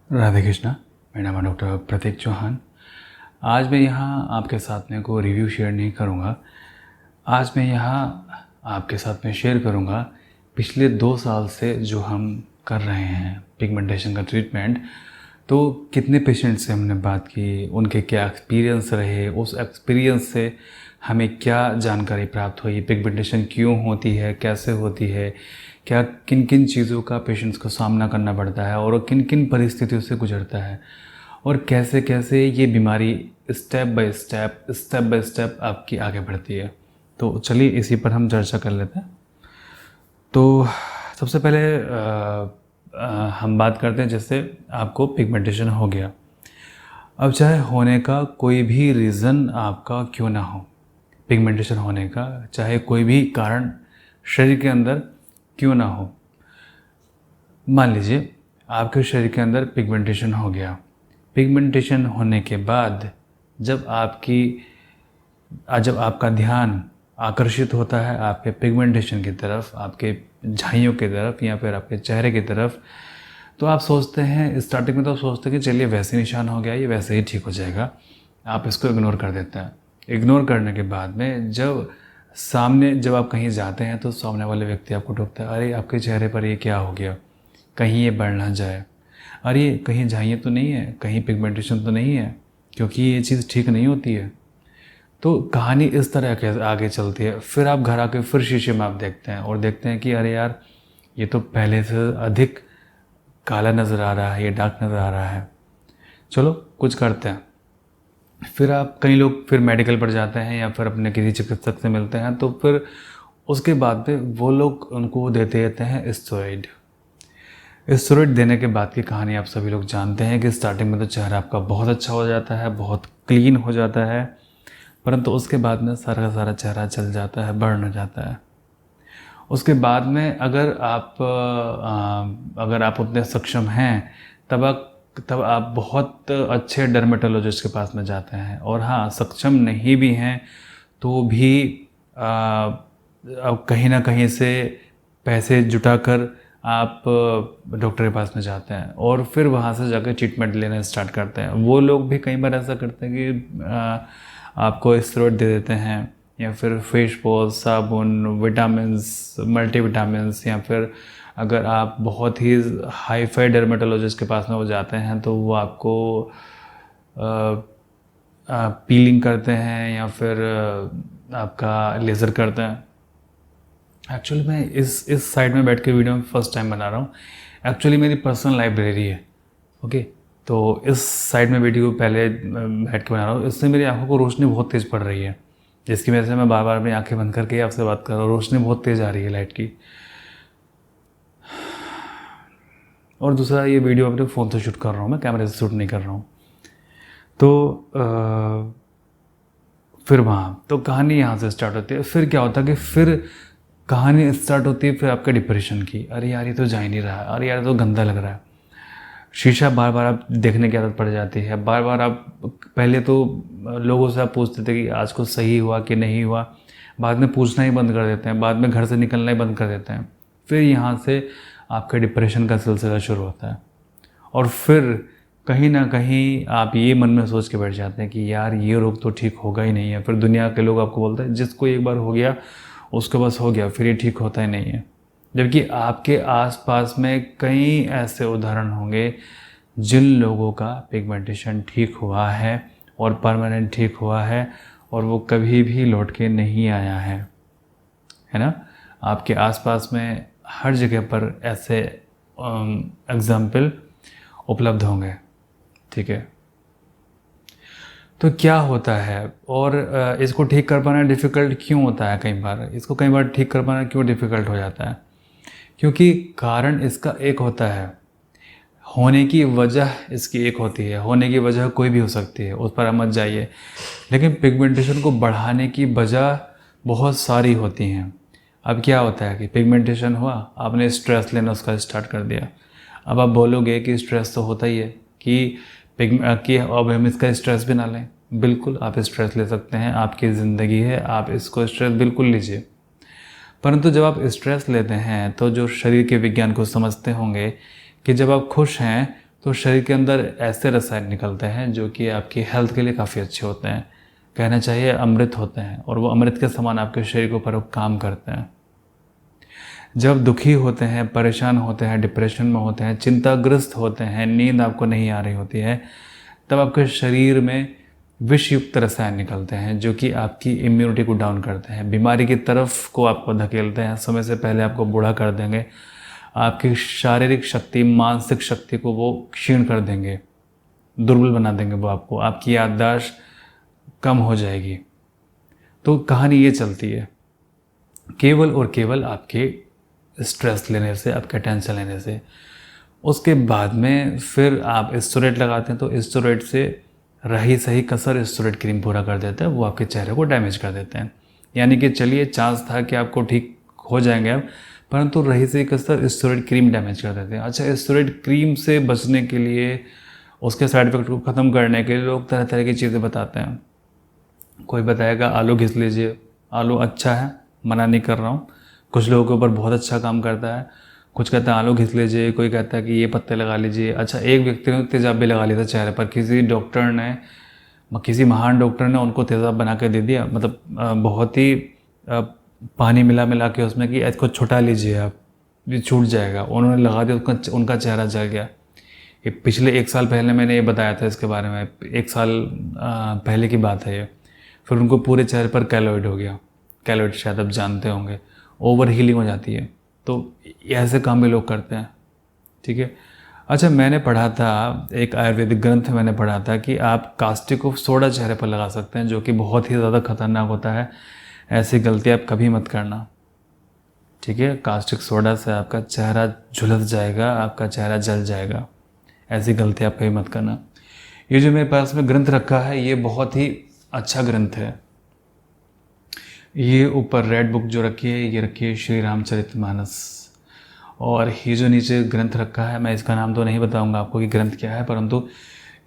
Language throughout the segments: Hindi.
राधे कृष्णा। मेरा नाम है डॉक्टर प्रतीक चौहान। आज मैं यहाँ आपके साथ में कोई रिव्यू शेयर नहीं करूँगा। आज मैं यहाँ आपके साथ में शेयर करूँगा पिछले 2 साल से जो हम कर रहे हैं पिगमेंटेशन का ट्रीटमेंट। तो कितने पेशेंट से हमने बात की, उनके क्या एक्सपीरियंस रहे, उस एक्सपीरियंस से हमें क्या जानकारी प्राप्त हुई, पिगमेंटेशन क्यों होती है, कैसे होती है, क्या किन किन चीज़ों का पेशेंट्स को सामना करना पड़ता है और किन किन परिस्थितियों से गुजरता है और कैसे कैसे ये बीमारी स्टेप बाय स्टेप आपकी आगे बढ़ती है। तो चलिए इसी पर हम चर्चा कर लेते हैं। तो सबसे पहले हम बात करते हैं, जैसे आपको पिगमेंटेशन हो गया। अब चाहे होने का कोई भी रीज़न आपका क्यों ना हो, पिगमेंटेशन होने का चाहे कोई भी कारण शरीर के अंदर क्यों ना हो, मान लीजिए आपके शरीर के अंदर पिगमेंटेशन हो गया। पिगमेंटेशन होने के बाद जब आपका ध्यान आकर्षित होता है आपके पिगमेंटेशन की तरफ, आपके झाइयों की तरफ या फिर आपके चेहरे की तरफ, तो आप सोचते हैं, स्टार्टिंग में तो आप सोचते हैं कि चलिए वैसे निशान हो गया, ये वैसे ही ठीक हो जाएगा। आप इसको इग्नोर कर देते हैं। इग्नोर करने के बाद में जब आप कहीं जाते हैं तो सामने वाले व्यक्ति आपको टोकता है, अरे आपके चेहरे पर ये क्या हो गया, कहीं ये बढ़ ना जाए, अरे कहीं झाइयाँ तो नहीं है, कहीं पिगमेंटेशन तो नहीं है, क्योंकि ये चीज़ ठीक नहीं होती है। तो कहानी इस तरह के आगे चलती है। फिर आप घर आके फिर शीशे में आप देखते हैं और देखते हैं कि अरे यार ये तो पहले से अधिक काला नज़र आ रहा है, ये डार्क नज़र आ रहा है, चलो कुछ करते हैं। फिर आप कई लोग फिर मेडिकल पर जाते हैं या फिर अपने किसी चिकित्सक से मिलते हैं, तो फिर उसके बाद में वो लोग उनको देते हैं स्टेरॉइड। स्टेरॉइड देने के बाद की कहानी आप सभी लोग जानते हैं कि स्टार्टिंग में तो चेहरा आपका बहुत अच्छा हो जाता है, बहुत क्लीन हो जाता है, परंतु उसके बाद में सारा का सारा चेहरा जल जाता है, बर्न हो जाता है। उसके बाद में अगर आप उतने सक्षम हैं तब आप बहुत अच्छे डर्मेटोलॉजिस्ट के पास में जाते हैं। और हाँ, सक्षम नहीं भी हैं तो भी अब कहीं ना कहीं से पैसे जुटाकर आप डॉक्टर के पास में जाते हैं और फिर वहाँ से जाकर ट्रीटमेंट लेना स्टार्ट करते हैं। वो लोग भी कई बार ऐसा करते हैं कि आपको स्टेरॉइड दे देते हैं या फिर फेस वॉश, साबुन, विटामिन्स, मल्टीविटामिन्स, या फिर अगर आप बहुत ही हाई फाई डर्मेटोलॉजिस्ट के पास में वो जाते हैं तो वो आपको पीलिंग करते हैं या फिर आपका लेज़र करते हैं। एक्चुअली मैं इस साइड में बैठ के वीडियो में फर्स्ट टाइम बना रहा हूँ। एक्चुअली मेरी पर्सनल लाइब्रेरी है, ओके। तो इस साइड में वीडियो पहले बैठ के बना रहा हूँ। इससे मेरी आंखों को रोशनी बहुत तेज़ पड़ रही है, जिसकी वजह से मैं बार बार अपनी आंखें बंद करके आपसे बात कर रहा हूँ। रोशनी बहुत तेज़ आ रही है लाइट की। और दूसरा, ये वीडियो अपने फ़ोन से शूट कर रहा हूँ, मैं कैमरे से शूट नहीं कर रहा हूँ। तो फिर वहाँ तो कहानी यहाँ से स्टार्ट होती है। फिर क्या होता है कि फिर कहानी स्टार्ट होती है फिर आपके डिप्रेशन की। अरे यार ये तो जा ही नहीं रहा है, अरे यार तो गंदा लग रहा है। शीशा बार बार आप देखने की आदत पड़ जाती है। बार बार आप, पहले तो लोगों से आप पूछते थे कि आज को सही हुआ कि नहीं हुआ, बाद में पूछना ही बंद कर देते हैं, बाद में घर से निकलना ही बंद कर देते हैं। फिर यहाँ से आपके डिप्रेशन का सिलसिला शुरू होता है। और फिर कहीं ना कहीं आप ये मन में सोच के बैठ जाते हैं कि यार ये रोग तो ठीक होगा ही नहीं है। फिर दुनिया के लोग आपको बोलते हैं जिसको एक बार हो गया उसको बस हो गया, फिर ये ठीक होता ही नहीं है। जबकि आपके आसपास में कई ऐसे उदाहरण होंगे जिन लोगों का पिगमेंटेशन ठीक हुआ है और परमानेंट ठीक हुआ है और वो कभी भी लौट के नहीं आया है ना। आपके आसपास में हर जगह पर ऐसे एग्जाम्पल उपलब्ध होंगे, ठीक है। तो क्या होता है और इसको ठीक कर पाना डिफ़िकल्ट क्यों होता है? कई बार ठीक कर पाना क्यों डिफ़िकल्ट हो जाता है? क्योंकि कारण इसका एक होता है, होने की वजह इसकी एक होती है। होने की वजह कोई भी हो सकती है, उस पर आप मत जाइए। लेकिन पिगमेंटेशन को बढ़ाने की वजह बहुत सारी होती हैं। अब क्या होता है कि पिगमेंटेशन हुआ, आपने स्ट्रेस लेना उसका स्टार्ट कर दिया। अब आप बोलोगे कि स्ट्रेस तो होता ही है कि अब हम इसका स्ट्रेस भी ना लें। बिल्कुल आप स्ट्रेस ले सकते हैं, आपकी ज़िंदगी है, आप इसको स्ट्रेस बिल्कुल लीजिए। परंतु जब आप स्ट्रेस लेते हैं तो जो शरीर के विज्ञान को समझते होंगे कि जब आप खुश हैं तो शरीर के अंदर ऐसे रसायन निकलते हैं जो कि आपकी हेल्थ के लिए काफ़ी अच्छे होते हैं, कहना चाहिए अमृत होते हैं, और वो अमृत के समान आपके शरीर के ऊपर काम करते हैं। जब दुखी होते हैं, परेशान होते हैं, डिप्रेशन में होते हैं, चिंताग्रस्त होते हैं, नींद आपको नहीं आ रही होती है, तब आपके शरीर में विषयुक्त रसायन निकलते हैं जो कि आपकी इम्यूनिटी को डाउन करते हैं, बीमारी की तरफ को आपको धकेलते हैं, समय से पहले आपको बूढ़ा कर देंगे, आपकी शारीरिक शक्ति, मानसिक शक्ति को वो क्षीण कर देंगे, दुर्बल बना देंगे वो आपको, आपकी याददाश्त कम हो जाएगी। तो कहानी ये चलती है, केवल और केवल आपके स्ट्रेस लेने से, आपके टेंशन लेने से। उसके बाद में फिर आप स्टेरॉइड लगाते हैं, तो स्टेरॉइड से रही सही कसर स्टेरॉइड क्रीम पूरा कर देता है, वो आपके चेहरे को डैमेज कर देते हैं। यानी कि चलिए चांस था कि आपको ठीक हो जाएंगे अब, परंतु रही सही कसर स्टेरॉइड क्रीम डैमेज कर देते हैं। अच्छा, स्टेरॉइड क्रीम से बचने के लिए, उसके साइड इफेक्ट को ख़त्म करने के लिए लोग तरह तरह की चीज़ें बताते हैं। कोई बताएगा आलू घिस लीजिए, आलू अच्छा है, मना नहीं कर रहा हूँ, कुछ लोगों के ऊपर बहुत अच्छा काम करता है। कुछ कहता है आलू घिस लीजिए, कोई कहता है कि ये पत्ते लगा लीजिए। अच्छा, एक व्यक्ति ने तेज़ाब भी लगा लिया था चेहरे पर, किसी डॉक्टर ने, किसी महान डॉक्टर ने उनको तेज़ाब बना के दे दिया, मतलब बहुत ही पानी मिला मिला के उसमें कि इसको छुटा लीजिए आप, ये छूट जाएगा। उन्होंने लगा दिया, उनका चेहरा जल गया। ये पिछले 1 साल पहले मैंने ये बताया था इसके बारे में, 1 साल पहले की बात है ये। फिर उनको पूरे चेहरे पर कैलोइड हो गया। कैलोइड शायद आप जानते होंगे, ओवर हीलिंग हो जाती है। तो ऐसे काम भी लोग करते हैं, ठीक है। अच्छा, मैंने पढ़ा था, एक आयुर्वेदिक ग्रंथ मैंने पढ़ा था कि आप कास्टिक ऑफ सोडा चेहरे पर लगा सकते हैं, जो कि बहुत ही ज़्यादा खतरनाक होता है। ऐसी गलती आप कभी मत करना, ठीक है। कास्टिक सोडा से आपका चेहरा झुलस जाएगा, आपका चेहरा जल जाएगा। ऐसी गलती आप कभी मत करना। ये जो मेरे पास में ग्रंथ रखा है, ये बहुत ही अच्छा ग्रंथ है। ये ऊपर रेड बुक जो रखी है, ये रखी है श्री रामचरितमानस, और ये जो नीचे ग्रंथ रखा है, मैं इसका नाम तो नहीं बताऊंगा आपको कि ग्रंथ क्या है, परंतु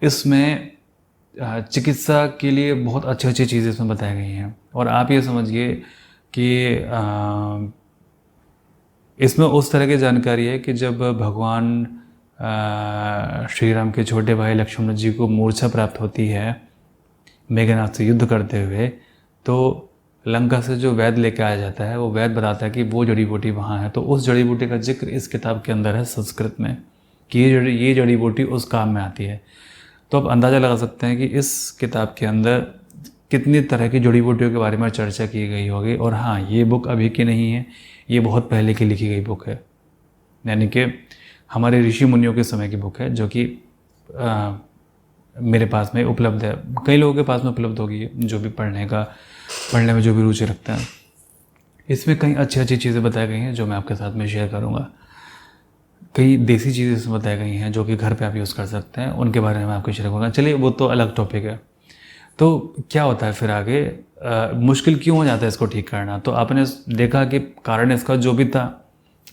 इसमें चिकित्सा के लिए बहुत अच्छी अच्छी चीज़ें इसमें बताई गई हैं। और आप ये समझिए कि इसमें उस तरह की जानकारी है कि जब भगवान श्री राम के छोटे भाई लक्ष्मण जी को मूर्छा प्राप्त होती है मेघनाथ से युद्ध करते हुए, तो लंका से जो वैद्य लेके आया जाता है, वो वैद्य बताता है कि वो जड़ी बूटी वहाँ है। तो उस जड़ी बूटी का जिक्र इस किताब के अंदर है संस्कृत में, कि ये जड़ी बूटी उस काम में आती है। तो आप अंदाज़ा लगा सकते हैं कि इस किताब के अंदर कितनी तरह की जड़ी बूटियों के बारे में चर्चा की गई होगी। और हाँ, ये बुक अभी की नहीं है, ये बहुत पहले की लिखी गई बुक है, यानी कि हमारे ऋषि मुनियों के समय की बुक है, जो कि मेरे पास में उपलब्ध है। कई लोगों के पास में उपलब्ध होगी जो भी पढ़ने में जो भी रुचि रखते हैं। इसमें कई अच्छी अच्छी चीज़ें बताई गई हैं जो मैं आपके साथ में शेयर करूँगा। कई देसी चीज़ें इसमें बताई गई हैं जो कि घर पे आप यूज़ कर सकते हैं, उनके बारे में मैं आपको शेयर करूँगा। चलिए, वो तो अलग टॉपिक है। तो क्या होता है फिर आगे, मुश्किल क्यों हो जाता है इसको ठीक करना? तो आपने देखा कि कारण इसका जो भी था,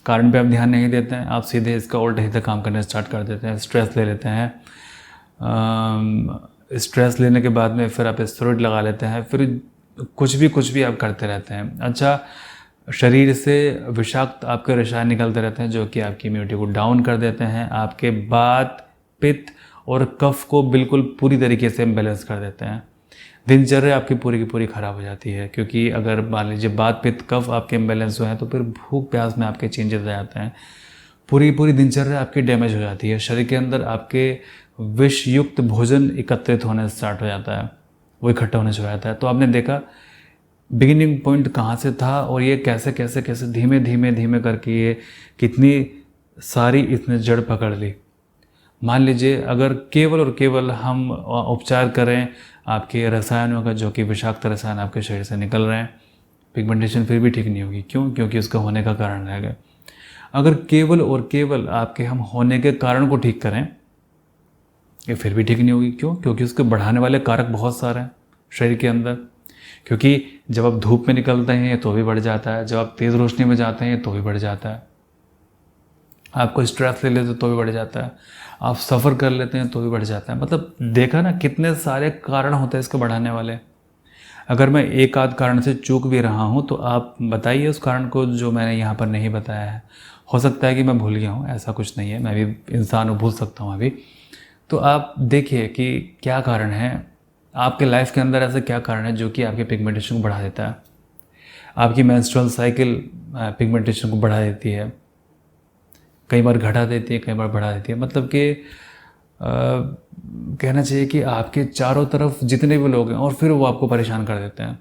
कारण पे आप ध्यान नहीं देते हैं, आप सीधे इसका उल्टा सीधा काम करने स्टार्ट कर देते हैं, स्ट्रेस ले लेते हैं। स्ट्रेस लेने के बाद में फिर आप स्टेरॉइड लगा लेते हैं, फिर कुछ भी आप करते रहते हैं। अच्छा, शरीर से विषाक्त आपके रसायन निकलते रहते हैं जो कि आपकी इम्यूनिटी को डाउन कर देते हैं, आपके वात, पित्त और कफ को बिल्कुल पूरी तरीके से बैलेंस कर देते हैं। दिनचर्या आपकी पूरी की पूरी ख़राब हो जाती है, क्योंकि अगर मान लीजिए वात, पित्त, कफ आपके इम्बैलेंस हुए हैं तो फिर भूख प्यास में आपके चेंजेस आ जाते हैं। पूरी दिनचर्या आपकी डैमेज हो जाती है। शरीर के अंदर आपके विषयुक्त भोजन एकत्रित होने स्टार्ट हो जाता है, वो इकट्ठा होने शुरू हो जाता है। तो आपने देखा बिगिनिंग पॉइंट कहाँ से था और ये कैसे धीमे करके ये कितनी सारी इसने जड़ पकड़ ली। मान लीजिए अगर केवल और केवल हम उपचार करें आपके रसायनों का, जो कि विषाक्त रसायन आपके शरीर से निकल रहे हैं, पिगमेंटेशन फिर भी ठीक नहीं होगी। क्यों? क्योंकि उसका होने का कारण रह गया। अगर केवल और केवल आपके हम होने के कारण को ठीक करें, ये फिर भी ठीक नहीं होगी। क्यों? क्योंकि उसके बढ़ाने वाले कारक बहुत सारे हैं शरीर के अंदर। क्योंकि जब आप धूप में निकलते हैं तो भी बढ़ जाता है, जब आप तेज़ रोशनी में जाते हैं तो भी बढ़ जाता है, आपको स्ट्रेस ले लेते तो भी बढ़ जाता है, आप सफ़र कर लेते हैं तो भी बढ़ जाता है। मतलब देखा ना, कितने सारे कारण होते हैं इसको बढ़ाने वाले। अगर मैं एक आध कारण से चूक भी रहा हूँ तो आप बताइए उस कारण को जो मैंने यहाँ पर नहीं बताया है। हो सकता है कि मैं भूल गया हूँ, ऐसा कुछ नहीं है, मैं भी इंसान हूँ, भूल सकता हूँ अभी। तो आप देखिए कि क्या कारण है आपके लाइफ के अंदर, ऐसा क्या कारण है जो कि आपके पिगमेंटेशन को बढ़ा देता है। आपकी मेंस्ट्रुअल साइकिल पिगमेंटेशन को बढ़ा देती है, कई बार घटा देती है, कई बार बढ़ा देती है। मतलब कि कहना चाहिए कि आपके चारों तरफ जितने भी लोग हैं और फिर वो आपको परेशान कर देते हैं।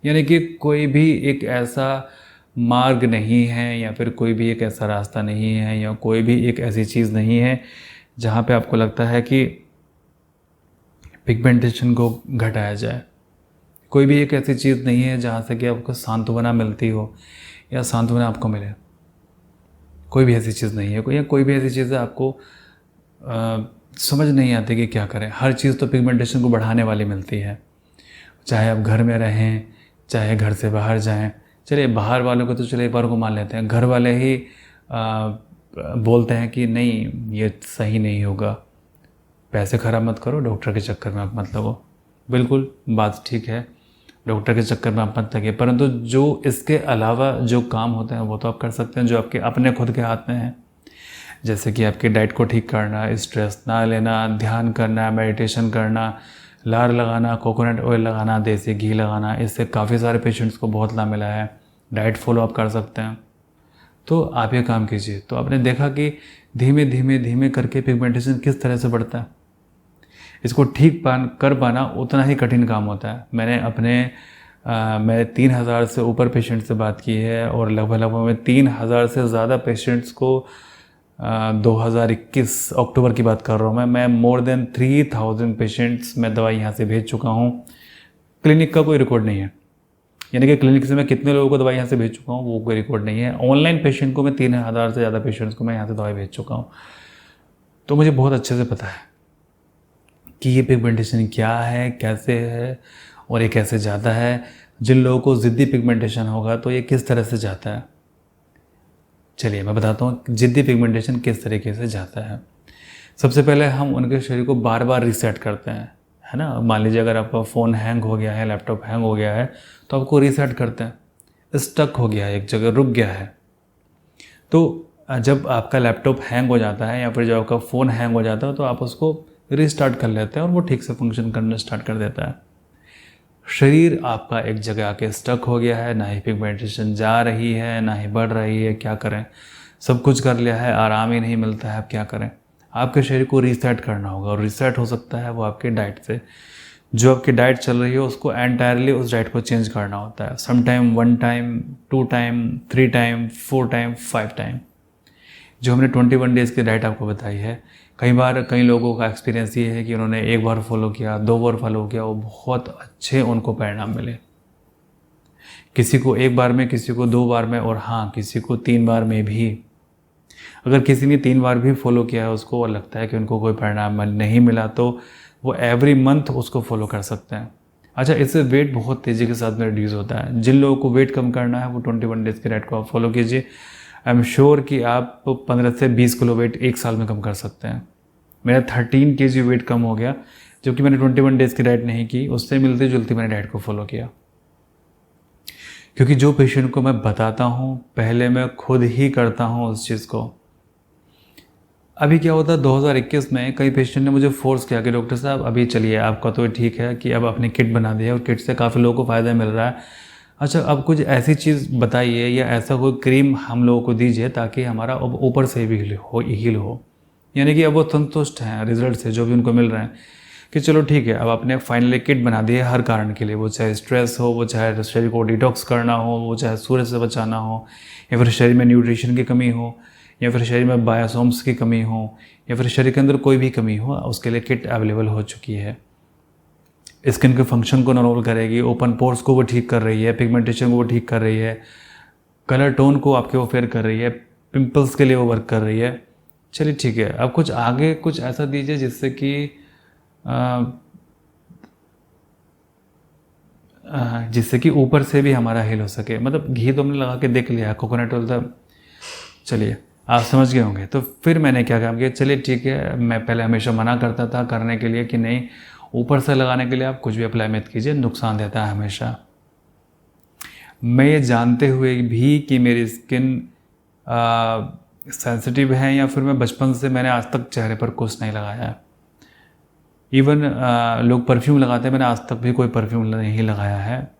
यानी कि कोई भी एक ऐसा मार्ग नहीं है या फिर कोई भी एक ऐसा रास्ता नहीं है या कोई भी एक ऐसी चीज़ नहीं है जहाँ पे आपको लगता है कि पिगमेंटेशन को घटाया जाए। कोई भी एक ऐसी चीज़ नहीं है जहाँ से कि आपको सांत्वना मिलती हो या सांत्वना आपको मिले। कोई भी ऐसी चीज़ नहीं है, कोई भी ऐसी चीज़ है आपको समझ नहीं आती कि क्या करें। हर चीज़ तो पिगमेंटेशन को बढ़ाने वाली मिलती है, चाहे आप घर में रहें, चाहे घर से बाहर जाएं। चलिए बाहर वालों को तो चलिए एक बार को मान लेते हैं, घर वाले ही बोलते हैं कि नहीं ये सही नहीं होगा, पैसे ख़राब मत करो, डॉक्टर के चक्कर में आप मत लगो। बिल्कुल बात ठीक है, डॉक्टर के चक्कर में आप मत लगे, परंतु जो इसके अलावा जो काम होते हैं वो तो आप कर सकते हैं, जो आपके अपने खुद के हाथ में हैं। जैसे कि आपकी डाइट को ठीक करना, स्ट्रेस ना लेना, ध्यान करना, मेडिटेशन करना, लार लगाना, कोकोनट ऑयल लगाना, देसी घी लगाना। इससे काफ़ी सारे पेशेंट्स को बहुत लाभ मिला है। डाइट फॉलो आप कर सकते हैं, तो आप ये काम कीजिए। तो आपने देखा कि धीमे धीमे धीमे करके पिगमेंटेशन किस तरह से बढ़ता है। इसको ठीक कर पाना उतना ही कठिन काम होता है। मैं 3000 से ऊपर पेशेंट से बात की है और लगभग मैं 3000 से ज़्यादा पेशेंट्स को 2021 अक्टूबर की बात कर रहा हूँ मैं मोर देन 3000 पेशेंट्स मैं दवाई यहाँ से भेज चुका हूँ। क्लिनिक का कोई रिकॉर्ड नहीं है, यानी कि क्लिनिक से मैं कितने लोगों को दवाई यहाँ से भेज चुका हूँ वो कोई रिकॉर्ड नहीं है। ऑनलाइन पेशेंट को मैं 3000 से ज़्यादा पेशेंट्स को मैं यहाँ से दवाई भेज चुका हूँ। तो मुझे बहुत अच्छे से पता है कि ये पिगमेंटेशन क्या है, कैसे है और ये कैसे जाता है। जिन लोगों को ज़िद्दी पिगमेंटेशन होगा तो ये किस तरह से जाता है। चलिए मैं बताता हूँ ज़िद्दी पिगमेंटेशन किस तरीके से जाता है। सबसे पहले हम उनके शरीर को बार बार रीसेट करते हैं, है ना। मान लीजिए अगर आपका फ़ोन हैंग हो गया है, लैपटॉप हैंग हो गया है, तो आपको रीसेट करते हैं। स्टक हो गया है, एक जगह रुक गया है। तो जब आपका लैपटॉप हैंग हो जाता है या फिर जब आपका फ़ोन हैंग हो जाता है तो आप उसको रीस्टार्ट कर लेते हैं और वो ठीक से फंक्शन करना स्टार्ट कर देता है। शरीर आपका एक जगह आके स्टक हो गया है, ना ही पिगमेंटेशन जा रही है ना ही बढ़ रही है। क्या करें, सब कुछ कर लिया है, आराम ही नहीं मिलता है। अब क्या करें, आपके शरीर को रीसेट करना होगा और रीसेट हो सकता है वो आपके डाइट से। जो आपकी डाइट चल रही है उसको एंटायरली उस डाइट को चेंज करना होता है। Some time 1 time, 2 time, 3 time, 4 time, 5 time. जो हमने 21 डेज़ की डाइट आपको बताई है, कई बार कई लोगों का एक्सपीरियंस ये है कि उन्होंने 1 बार फॉलो किया, 2 बार फॉलो किया, वो बहुत अच्छे उनको परिणाम मिले। किसी को 1 बार में, किसी को 2 बार में और हाँ किसी को 3 बार में भी। अगर किसी ने 3 बार भी फॉलो किया है उसको और लगता है कि उनको कोई परिणाम नहीं मिला तो वो एवरी मंथ उसको फॉलो कर सकते हैं। अच्छा, इससे वेट बहुत तेज़ी के साथ में रिड्यूस होता है। जिन लोगों को वेट कम करना है वो 21 डेज़ की डाइट को आप फॉलो कीजिए। आई एम श्योर कि आप 15 से 20 किलो वेट 1 साल में कम कर सकते हैं। मेरा 13 kg वेट कम हो गया जबकि मैंने 21 डेज़ की डाइट नहीं की, उससे मिलती जुलती मैंने डाइट को फॉलो किया। क्योंकि जो पेशेंट को मैं बताता हूँ पहले मैं खुद ही करता हूँ उस चीज़ को। अभी क्या होता है 2021 में कई पेशेंट ने मुझे फोर्स किया कि डॉक्टर साहब अभी चलिए, आपका तो ठीक है कि अब आपने किट बना दी है और किट से काफ़ी लोगों को फ़ायदा मिल रहा है। अच्छा, अब कुछ ऐसी चीज़ बताइए या ऐसा कोई क्रीम हम लोगों को दीजिए ताकि हमारा अब ऊपर से भी हील हो। यानी कि अब वो संतुष्ट हैं रिजल्ट से जो भी उनको मिल रहे हैं कि चलो ठीक है, अब आपने फाइनली किट बना दी है हर कारण के लिए। वो चाहे स्ट्रेस हो, वो चाहे शरीर को डिटॉक्स करना हो, वो चाहे सूरज से बचाना हो, या फिर शरीर में न्यूट्रिशन की कमी हो, या फिर शरीर में बायोसोम्स की कमी हो, या फिर शरीर के अंदर कोई भी कमी हो, उसके लिए किट अवेलेबल हो चुकी है। स्किन के फंक्शन को नॉर्मल करेगी, ओपन पोर्स को वो ठीक कर रही है, पिगमेंटेशन को वो ठीक कर रही है, कलर टोन को आपके वो फेयर कर रही है, पिंपल्स के लिए वो वर्क कर रही है। चलिए ठीक है, अब कुछ आगे कुछ ऐसा दीजिए जिससे कि ऊपर से भी हमारा हील हो सके। मतलब घी तो हमने लगा के देख लिया, कोकोनट ऑयल था, चलिए आप समझ गए होंगे। तो फिर मैंने क्या काम किया, चलिए ठीक है, मैं पहले हमेशा मना करता था करने के लिए कि नहीं, ऊपर से लगाने के लिए आप कुछ भी अप्लाई मत कीजिए, नुकसान देता है हमेशा। मैं ये जानते हुए भी कि मेरी स्किन सेंसिटिव हैं या फिर मैं बचपन से मैंने आज तक चेहरे पर कुछ नहीं लगाया है। इवन लोग परफ्यूम लगाते हैं, मैंने आज तक भी कोई परफ्यूम नहीं लगाया है।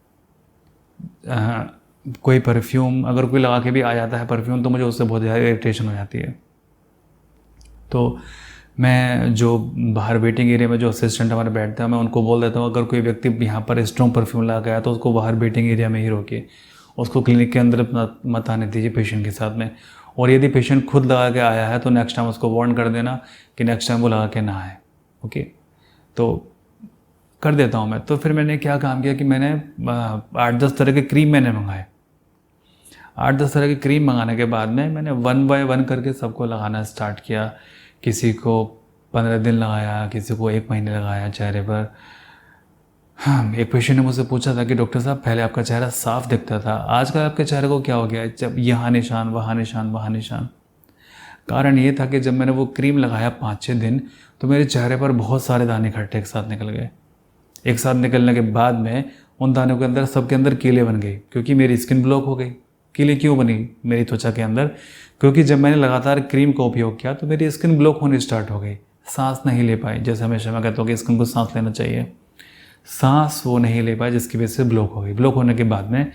कोई परफ्यूम अगर कोई लगा के भी आ जाता है परफ्यूम, तो मुझे उससे बहुत ज़्यादा इरिटेशन हो जाती है। तो मैं जो बाहर वेटिंग एरिया में जो असिस्टेंट हमारे बैठते हैं, मैं उनको बोल देता हूँ अगर कोई व्यक्ति यहाँ पर स्ट्रॉन्ग परफ्यूम लगा गया तो उसको बाहर वेटिंग एरिया में ही रोकिए, उसको क्लिनिक के अंदर मत आने दीजिए पेशेंट के साथ में। और यदि पेशेंट खुद लगा के आया है तो नेक्स्ट टाइम उसको वार्न कर देना कि नेक्स्ट टाइम वो लगा के ना आए। ओके, तो कर देता हूँ मैं। तो फिर मैंने क्या काम किया कि मैंने 8-10 तरह के क्रीम मैंने मंगाए। 8-10 तरह की क्रीम मंगाने के बाद में मैंने 1 बाय 1 करके सबको लगाना स्टार्ट किया। किसी को 15 दिन लगाया, किसी को 1 महीने लगाया चेहरे पर। हाँ, एक पेशेंट ने मुझसे पूछा था कि डॉक्टर साहब पहले आपका चेहरा साफ दिखता था, आजकल आपके चेहरे को क्या हो गया है, जब यहाँ निशान वहाँ निशान वहाँ निशान। कारण ये था कि जब मैंने वो क्रीम लगाया 5-6 दिन तो मेरे चेहरे पर बहुत सारे दाने इकट्ठे एक साथ निकल गए। एक साथ निकलने के बाद में उन दानों के अंदर सबके अंदर कीले बन गई, क्योंकि मेरी स्किन ब्लॉक हो गई। कीले क्यों बनी मेरी त्वचा के अंदर? क्योंकि जब मैंने लगातार क्रीम का उपयोग किया तो मेरी स्किन ब्लॉक होनी स्टार्ट हो गई, सांस नहीं ले पाई। जैसे हमेशा मैं कहता हूँ कि स्किन को सांस लेना चाहिए, सांस वो नहीं ले पाई, जिसकी वजह से ब्लॉक हो गई। ब्लॉक होने के बाद में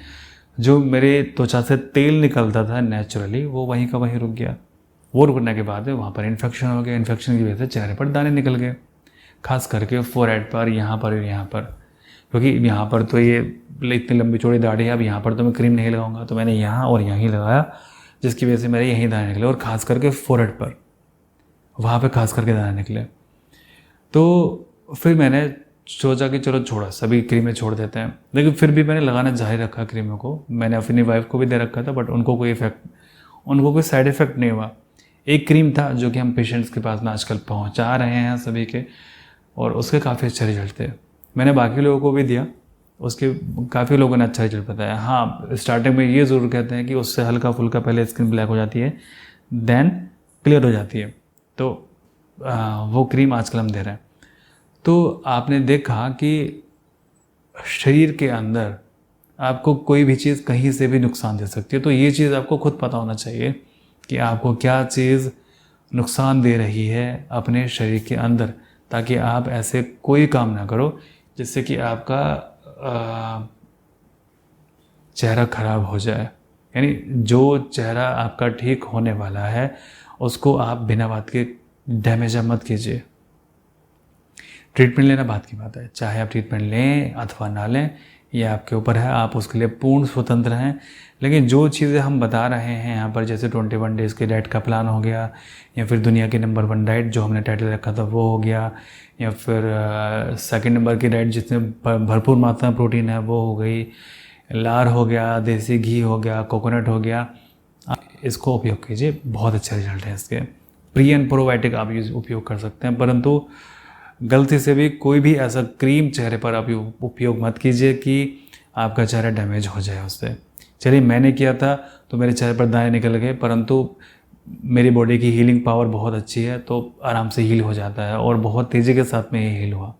जो मेरे त्वचा से तेल निकलता था नेचुरली, वो वहीं का वहीं रुक गया। वो रुकने के बाद वहाँ पर इन्फेक्शन हो गया। इन्फेक्शन की वजह से चेहरे पर दाने निकल गए, खास करके फोरहेड पर, यहाँ पर और यहाँ पर। क्योंकि यहाँ पर तो ये इतनी लंबी चौड़ी दाढ़ी है, अब यहाँ पर तो मैं क्रीम नहीं लगाऊंगा, तो मैंने यहाँ और यहीं लगाया, जिसकी वजह से मेरे यहीं दाने निकले। और ख़ास करके फोरहेड पर, वहाँ पे खास करके दाने निकले। तो फिर मैंने सोचा कि चलो छोड़ा, सभी क्रीमें छोड़ देते हैं। लेकिन फिर भी मैंने लगाना जारी रखा क्रीमों को। मैंने अपनी वाइफ को भी दे रखा था, बट उनको कोई साइड इफ़ेक्ट नहीं हुआ। एक क्रीम था जो कि हम पेशेंट्स के पास में आजकल पहुंचा रहे हैं सभी के, और उसके काफ़ी अच्छे रिजल्ट थे। मैंने बाकी लोगों को भी दिया, उसके काफ़ी लोगों ने अच्छा रिजल्ट बताया। हाँ, स्टार्टिंग में ये ज़रूर कहते हैं कि उससे हल्का फुल्का पहले स्किन ब्लैक हो जाती है, देन क्लियर हो जाती है। तो वो क्रीम आजकल हम दे रहे हैं। तो आपने देखा कि शरीर के अंदर आपको कोई भी चीज़ कहीं से भी नुकसान दे सकती है। तो ये चीज़ आपको खुद पता होना चाहिए कि आपको क्या चीज़ नुकसान दे रही है अपने शरीर के अंदर, ताकि आप ऐसे कोई काम ना करो जिससे कि आपका चेहरा ख़राब हो जाए। यानी जो चेहरा आपका ठीक होने वाला है उसको आप बिना बात के डैमेज मत कीजिए। ट्रीटमेंट लेना बात की बात है, चाहे आप ट्रीटमेंट लें अथवा ना लें, ये आपके ऊपर है, आप उसके लिए पूर्ण स्वतंत्र हैं। लेकिन जो चीज़ें हम बता रहे हैं यहाँ पर, जैसे 21 डेज़ के डाइट का प्लान हो गया, या फिर दुनिया की नंबर 1 डाइट जो हमने टाइटल रखा था वो हो गया, या फिर सेकंड नंबर की डाइट जिसमें भरपूर मात्रा में प्रोटीन है वो हो गई, लार हो गया, देसी घी हो गया, कोकोनट हो गया, इसको उपयोग कीजिए, बहुत अच्छे रिजल्ट हैं इसके। प्री एंड प्रोबायोटिक आप उपयोग कर सकते हैं, परंतु गलती से भी कोई भी ऐसा क्रीम चेहरे पर आप उपयोग मत कीजिए कि आपका चेहरा डैमेज हो जाए उससे। चलिए, मैंने किया था तो मेरे चेहरे पर दाने निकल गए, परंतु मेरी बॉडी की हीलिंग पावर बहुत अच्छी है, तो आराम से हील हो जाता है, और बहुत तेज़ी के साथ में ये हील हुआ।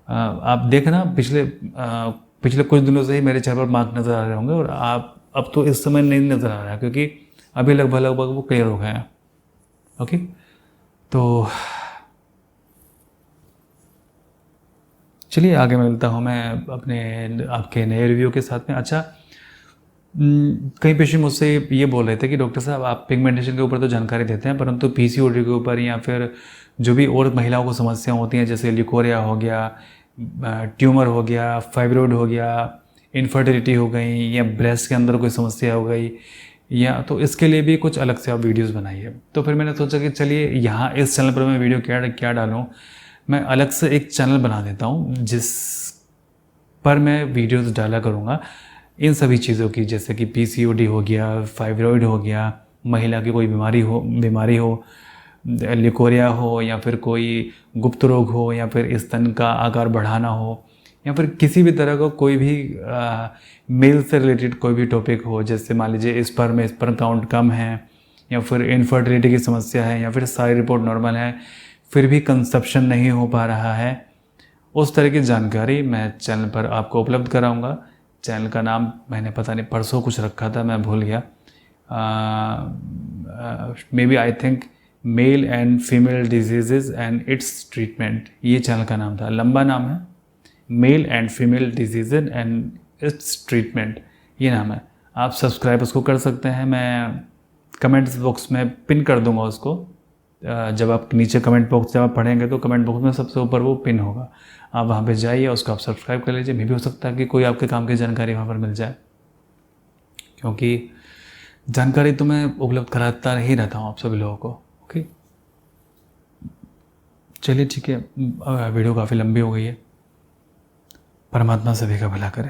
आप देखना पिछले कुछ दिनों से ही मेरे चेहरे पर मार्क नज़र आ रहे होंगे, और आप अब तो इस समय नहीं नज़र आ रहा है, क्योंकि अभी लगभग वो क्लियर हो गए हैं। ओके, तो चलिए आगे मिलता हूँ मैं आपके नए रिव्यू के साथ में। अच्छा, कई पेशेंट मुझसे ये बोल रहे थे कि डॉक्टर साहब आप पिगमेंटेशन के ऊपर तो जानकारी देते हैं, परंतु पीसीओडी के ऊपर या फिर जो भी और महिलाओं को समस्या होती हैं, जैसे ल्यूकोरिया हो गया, ट्यूमर हो गया, फाइब्रोइड हो गया, इनफर्टिलिटी हो गई, या ब्रेस्ट के अंदर कोई समस्या हो गई, या तो इसके लिए भी कुछ अलग से आप वीडियोज़ बनाइए। तो फिर मैंने सोचा कि चलिए यहाँ इस चैनल पर मैं वीडियो क्या डालूँ, मैं अलग से एक चैनल बना देता हूँ जिस पर मैं वीडियोस डाला करूँगा इन सभी चीज़ों की, जैसे कि पीसीओडी हो गया, फाइब्रॉइड हो गया, महिला की कोई बीमारी हो, ल्यूकोरिया हो, या फिर कोई गुप्त रोग हो, या फिर स्तन का आकार बढ़ाना हो, या फिर किसी भी तरह का कोई भी मेल से रिलेटेड कोई भी टॉपिक हो, जैसे मान लीजिए स्पर्म काउंट कम है, या फिर इनफर्टिलिटी की समस्या है, या फिर सारी रिपोर्ट नॉर्मल है फिर भी कंसेप्शन नहीं हो पा रहा है, उस तरह की जानकारी मैं चैनल पर आपको उपलब्ध कराऊंगा। चैनल का नाम मैंने पता नहीं परसों कुछ रखा था, मैं भूल गया। May be I think male and female disease and its treatment, ये चैनल का नाम था, लंबा नाम है, male and female disease and its treatment, ये नाम है। आप सब्सक्राइब उसको कर सकते हैं, मैं कमेंट्स बॉक्स में पिन कर दूंगा उसको। जब आप नीचे कमेंट बॉक्स जब आप पढ़ेंगे तो कमेंट बॉक्स में सबसे ऊपर वो पिन होगा, आप वहाँ पे जाइए, उसको आप सब्सक्राइब कर लीजिए। मे भी हो सकता है कि कोई आपके काम की जानकारी वहाँ पर मिल जाए, क्योंकि जानकारी तो मैं उपलब्ध कराता ही रहता हूँ आप सभी लोगों को। ओके, चलिए ठीक है, वीडियो काफ़ी लंबी हो गई है। परमात्मा सभी का भला करे।